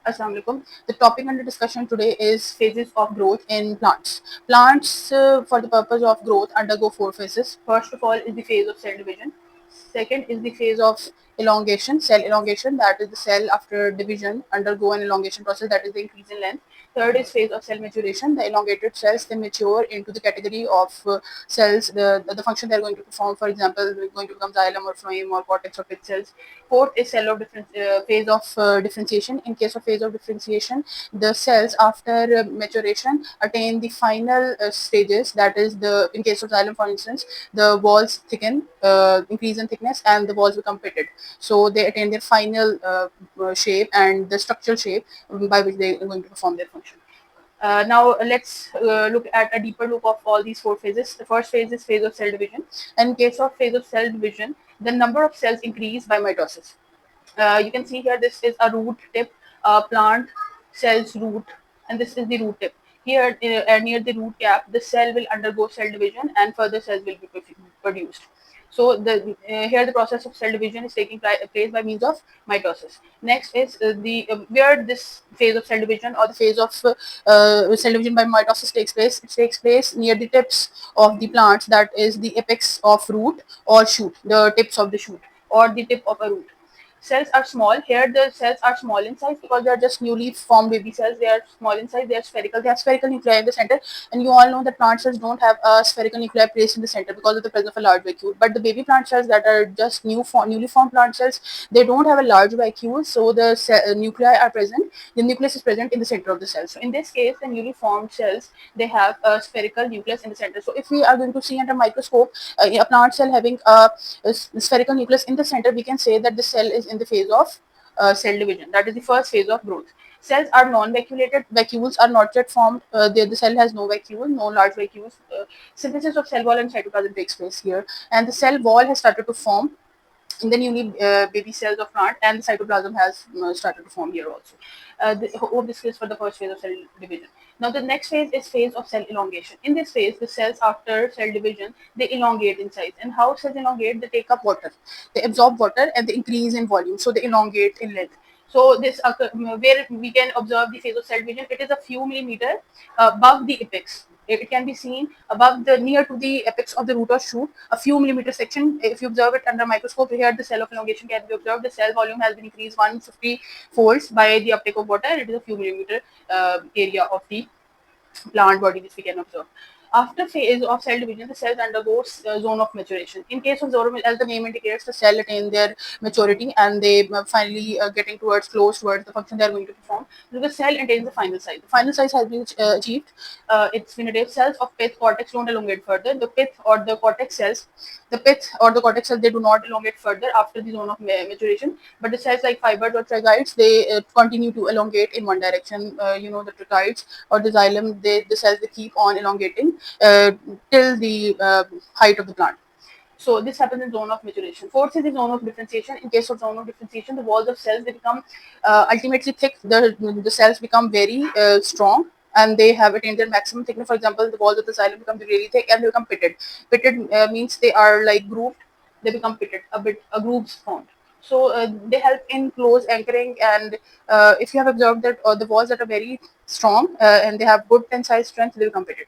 Assalamu alaikum. The topic under discussion today is phases of growth in plants. Plants, for the purpose of growth, undergo four phases. First of all is the phase of cell division. Second is the phase of elongation, cell elongation, that is the cell after division undergo an elongation process, that is the increase in length. Third is phase of cell maturation. The elongated cells, they mature into the category of cells, the function they are going to perform. For example, they're going to become xylem or phloem or cortex or pith cells. Fourth is phase of differentiation. In case of phase of differentiation, the cells after maturation attain the final stages. That is, the in case of xylem, for instance, the walls thicken, increase in thickness, and the walls become pitted. So they attain their final shape and the structural shape by which they are going to perform their function. Now let's look at a deeper look of all these four phases. The first phase is phase of cell division. In case of phase of cell division, the number of cells increase by mitosis. You can see here this is a root tip, plant cell's root, and this is the root tip. Here near the root cap, the cell will undergo cell division and further cells will be produced. So here the process of cell division is taking place by means of mitosis. Next is the where this phase of cell division or the phase of cell division by mitosis takes place. It takes place near the tips of the plants, that is the apex of root or shoot, the tips of the shoot or the tip of a root. Cells are small. Here the cells are small in size because they are just newly formed baby cells. They are small in size. They are spherical. They have spherical nuclei in the center. And you all know that plant cells don't have a spherical nuclei placed in the center because of the presence of a large vacuole. But the baby plant cells that are just newly formed plant cells, they don't have a large vacuole. So the nuclei are present. The nucleus is present in the center of the cell. So in this case, the newly formed cells, they have a spherical nucleus in the center. So if we are going to see under microscope a plant cell having a spherical nucleus in the center, we can say that the cell is in the phase of cell division. That is the first phase of growth. Cells are non-vacuolated. Vacuoles are not yet formed. The cell has no vacuole, no large vacuoles. Synthesis of cell wall and cytoplasm takes place here, and the cell wall has started to form in the newly baby cells of plant, and the cytoplasm has started to form here also. Hope this is for the first phase of cell division. Now the next phase is phase of cell elongation. In this phase, the cells after cell division, they elongate in size. And how cells elongate? They take up water, they absorb water, and they increase in volume, so they elongate in length. So this where we can observe the phase of cell division, it is a few millimeter above the apex. It can be seen above the near to the apex of the root or shoot, a few millimeter section. If you observe it under microscope, here the cell of elongation can be observed. The cell volume has been increased 150 folds by the uptake of water. It is a few millimeter area of the plant body which we can observe. After phase of cell division, the cells undergo zone of maturation. In case of zone, as the name indicates, the cell attain their maturity and they finally getting towards close towards the function they are going to perform. So the cell attains the final size. The final size has been achieved. It's phenotype. Cells of pith cortex don't elongate further. The pith or the cortex cells, the pith or the cortex cells, they do not elongate further after the zone of maturation. But the cells like fibers or tracheids, they continue to elongate in one direction. The tracheids or the xylem, the cells, they keep on elongating till the height of the plant. So this happens in zone of maturation. Fourth is the zone of differentiation. In case of zone of differentiation, the walls of cells, they become ultimately thick. The cells become very strong, and they have attained their maximum thickness. For example, the walls of the xylem become really thick and they become pitted. Pitted means they are like grooved. They become pitted. A grooves formed. So they help in close anchoring, and if you have observed that the walls that are very strong and they have good tensile strength, they become pitted.